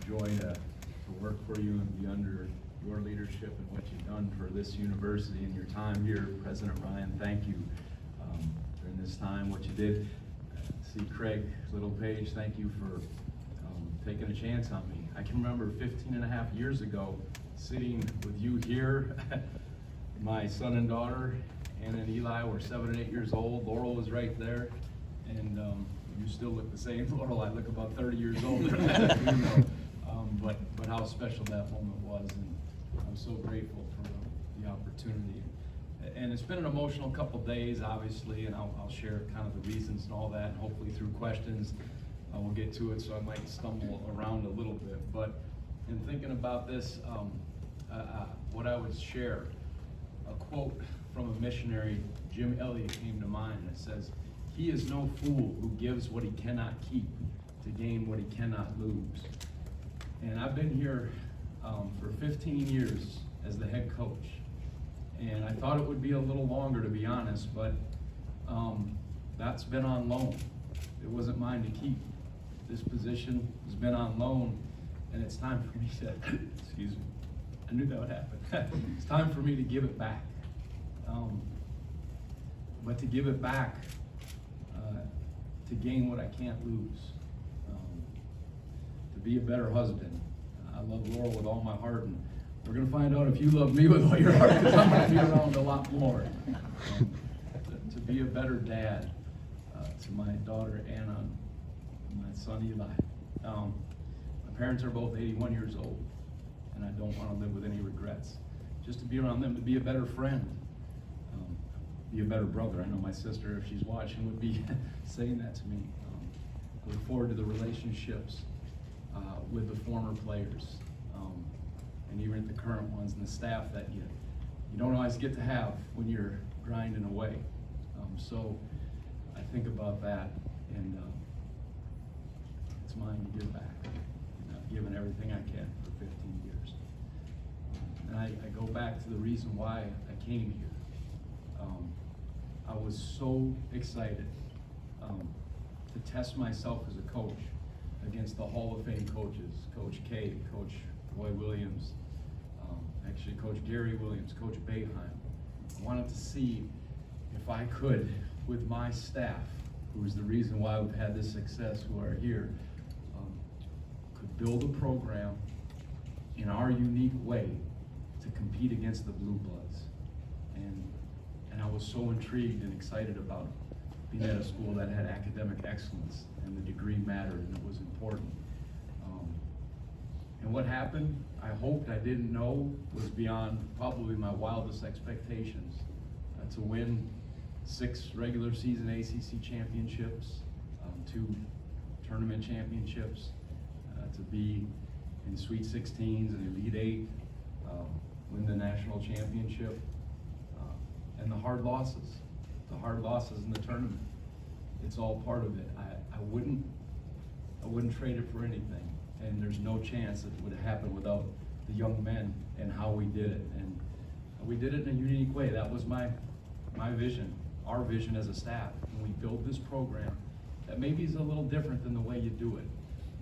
joy to work for you and be under your leadership and what you've done for this university and your time here. President Ryan, thank you during this time, what you did. See Craig Littlepage, thank you for taking a chance on me. I can remember 15 and a half years ago sitting with you here. My son and daughter, Anna and Eli, were 7 and 8 years old. Laurel was right there, and you still look the same. Laurel, I look about 30 years older than that, you know. But how special that moment was, and I'm so grateful for the opportunity. And it's been an emotional couple days, obviously, and I'll share kind of the reasons and all that, and hopefully through questions we'll get to it, so I might stumble around a little bit. But in thinking about this, what I would share, a quote from a missionary, Jim Elliot, came to mind. It says, "He is no fool who gives what he cannot keep to gain what he cannot lose." And I've been here for 15 years as the head coach. And I thought it would be a little longer, to be honest, but that's been on loan. It wasn't mine to keep. This position has been on loan, and it's time for me to, excuse me, I knew that would happen. It's time for me to give it back. But to give it back, to gain what I can't lose, to be a better husband. I love Laurel with all my heart, and we're going to find out if you love me with all your heart, because I'm going to be around a lot more. To be a better dad to my daughter Anna and my son Eli. My parents are both 81 years old, and I don't want to live with any regrets. Just to be around them, to be a better friend, be a better brother. I know my sister, if she's watching, would be saying that to me. I look forward to the relationships with the former players, and even the current ones, and the staff that you don't always get to have when you're grinding away. So I think about that, and it's mine to give back. I've given everything I can for 15 years. And I go back to the reason why I came here. I was so excited to test myself as a coach against the Hall of Fame coaches, Coach K, Coach Roy Williams, actually Coach Gary Williams, Coach Boeheim. I wanted to see if I could, with my staff, who is the reason why we've had this success, who are here, could build a program in our unique way to compete against the Blue Bloods. And I was so intrigued and excited about being at a school that had academic excellence, and the degree mattered and it was important. And what happened, I hoped I didn't know, was beyond probably my wildest expectations. To win 6 regular season ACC championships, 2 tournament championships, to be in Sweet 16s and Elite 8, win the national championship, and the hard losses in the tournament. It's all part of it. I wouldn't trade it for anything, and there's no chance that it would have happened without the young men and how we did it. And we did it in a unique way. That was my vision, our vision as a staff. And we built this program that maybe is a little different than the way you do it.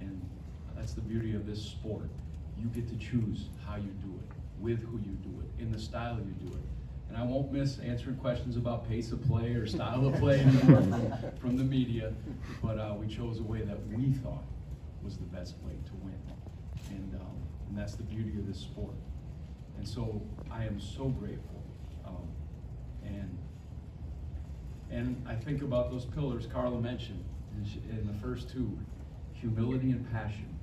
And that's the beauty of this sport. You get to choose how you do it, with who you do it, in the style you do it. And I won't miss answering questions about pace of play or style of play anymore from the media, but we chose a way that we thought was the best way to win. And that's the beauty of this sport. And so I am so grateful. And I think about those pillars Carla mentioned in the first 2, humility and passion.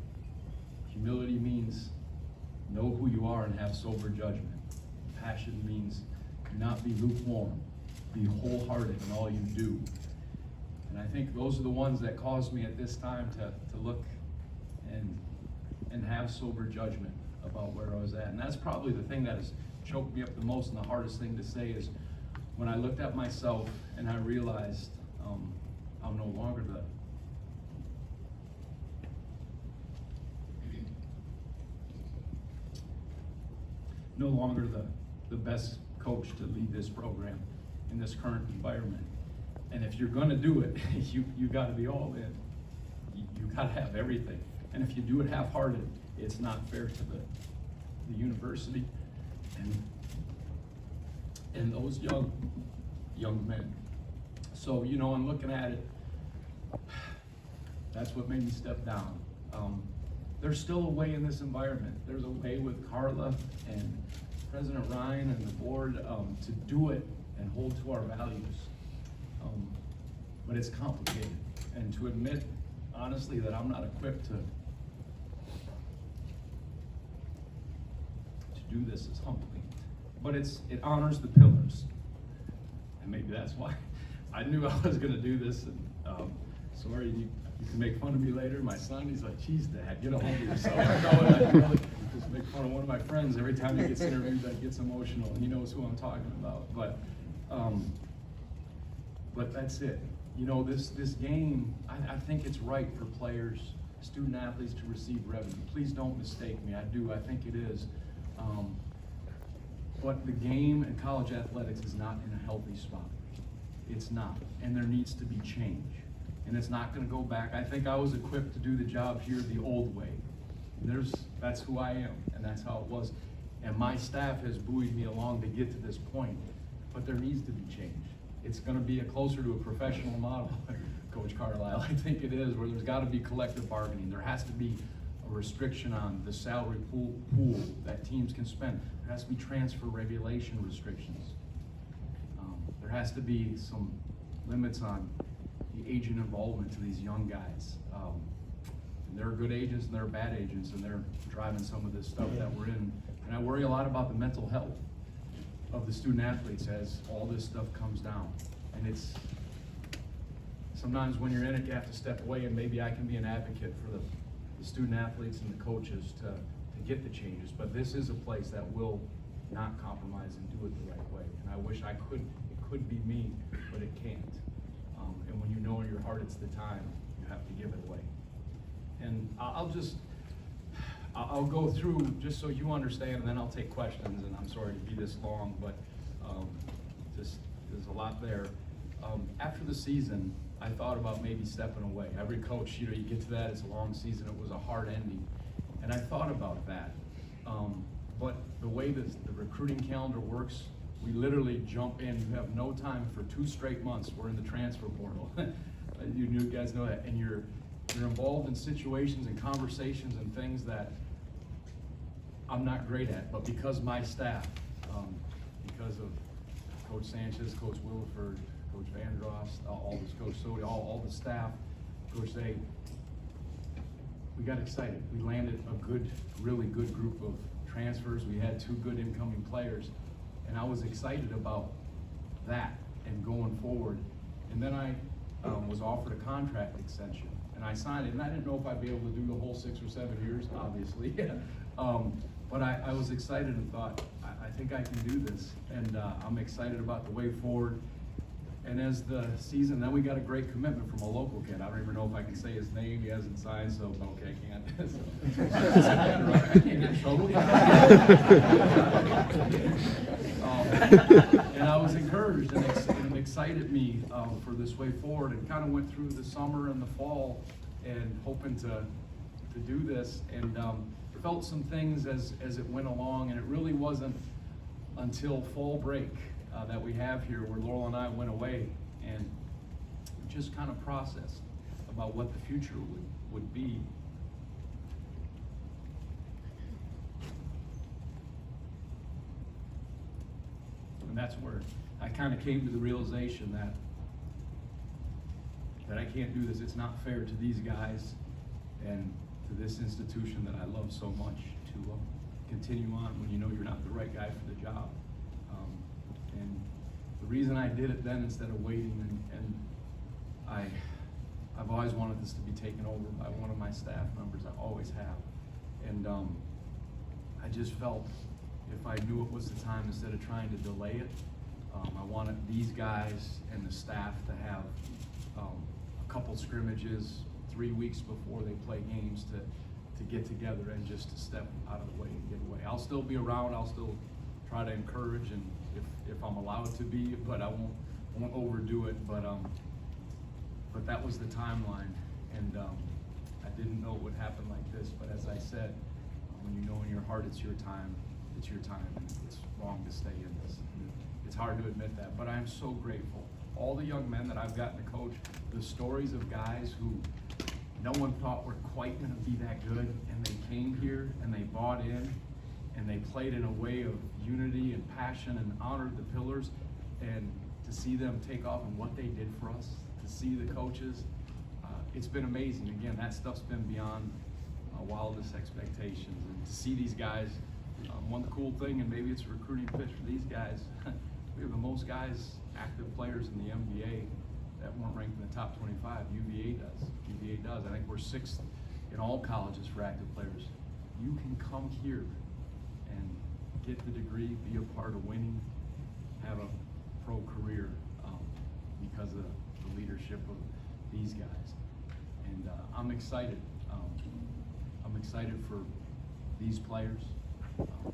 Humility means know who you are and have sober judgment. Passion means not be lukewarm, be wholehearted in all you do. And I think those are the ones that caused me at this time to look and have sober judgment about where I was at. And that's probably the thing that has choked me up the most, and the hardest thing to say is when I looked at myself and I realized I'm no longer the best coach to lead this program in this current environment. And if you're going to do it, you got to be all in. You got to have everything. And if you do it half-hearted, it's not fair to the university and those young men. So, you know, I'm looking at it, that's what made me step down. There's still a way in this environment. There's a way with Carla and President Ryan and the board to do it and hold to our values. But it's complicated. And to admit, honestly, that I'm not equipped to do this is humbling. But it honors the pillars. And maybe that's why I knew I was gonna do this. And sorry, you can make fun of me later. My son, he's like, geez, Dad, get a hold of yourself. I know it. I really just make fun of one of my friends every time he gets interviewed that gets emotional, and he knows who I'm talking about. But that's it. You know, this game, I think it's right for players, student athletes to receive revenue. Please don't mistake me. I do. I think it is. But the game and college athletics is not in a healthy spot. It's not, and there needs to be change. And it's not going to go back. I think I was equipped to do the job here the old way. That's who I am, and that's how it was. And my staff has buoyed me along to get to this point, but there needs to be change. It's going to be closer to a professional model, Coach Carlisle. I think it is, where there's got to be collective bargaining. There has to be a restriction on the salary pool that teams can spend. There has to be transfer regulation restrictions. There has to be some limits on the agent involvement to these young guys. And there are good agents and there are bad agents, and they're driving some of this stuff that we're in. And I worry a lot about the mental health of the student athletes as all this stuff comes down. And it's sometimes when you're in it, you have to step away, and maybe I can be an advocate for the student athletes and the coaches to get the changes. But this is a place that will not compromise and do it the right way. And I wish it could be me, but it can't. And when you know in your heart it's the time, you have to give it away. And I'll go through just so you understand, and then I'll take questions. And I'm sorry to be this long, but just there's a lot there. After the season, I thought about maybe stepping away. Every coach, you get to that, it's a long season, it was a hard ending. And I thought about that. But the way the recruiting calendar works, we literally jump in. You have no time for 2 straight months. We're in the transfer portal. You guys know that. And you're involved in situations and conversations and things that I'm not great at. But because my staff, because of Coach Sanchez, Coach Williford, Coach Vandross, all this, Coach Sodi, all the staff, Coach Day, we got excited. We landed a really good group of transfers. We had 2 good incoming players. And I was excited about that and going forward. And then I was offered a contract extension, and I signed it. And I didn't know if I'd be able to do the whole 6 or 7 years, obviously. But I was excited and thought, I think I can do this. And I'm excited about the way forward. And as the season, then we got a great commitment from a local kid. I don't even know if I can say his name. He hasn't signed, so okay, I can't. I can't get in trouble. And I was encouraged, and it excited me for this way forward, and kind of went through the summer and the fall and hoping to do this, and felt some things as it went along. And it really wasn't until fall break that we have here, where Laurel and I went away and just kind of processed about what the future would be. And that's where I kind of came to the realization that I can't do this. It's not fair to these guys and to this institution that I love so much to continue on when you know you're not the right guy for the job. And the reason I did it then instead of waiting, and I've always wanted this to be taken over by one of my staff members. I always have. And I just felt if I knew it was the time, instead of trying to delay it, I wanted these guys and the staff to have a couple scrimmages 3 weeks before they play games to get together and just to step out of the way and get away. I'll still be around. I'll still try to encourage, and if I'm allowed to be, but I won't overdo it. But that was the timeline, and I didn't know it would happen like this, but as I said, when you know in your heart it's your time, and it's wrong to stay in this. It's hard to admit that, but I'm so grateful. All the young men that I've gotten to coach, the stories of guys who no one thought were quite gonna be that good, and they came here and they bought in, and they played in a way of unity and passion and honored the pillars, and to see them take off and what they did for us, to see the coaches, it's been amazing. Again, that stuff's been beyond wildest expectations, and to see these guys, one cool thing, and maybe it's a recruiting pitch for these guys, we have the most guys, active players in the NBA that weren't ranked in the top 25. UVA does. I think we're 6th in all colleges for active players. You can come here and get the degree, be a part of winning, have a pro career because of the leadership of these guys. And I'm excited. I'm excited for these players.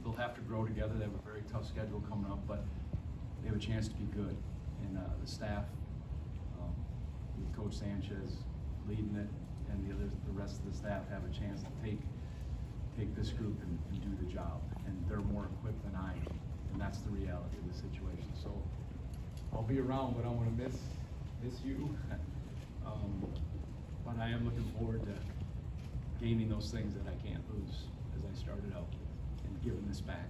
They'll have to grow together. They have a very tough schedule coming up, but they have a chance to be good. And the staff, with Coach Sanchez leading it, and the rest of the staff have a chance to take this group and do the job. And they're more equipped than I am, and that's the reality of the situation. So I'll be around, but I want to miss you. But I am looking forward to gaining those things that I can't lose as I started out and giving this back.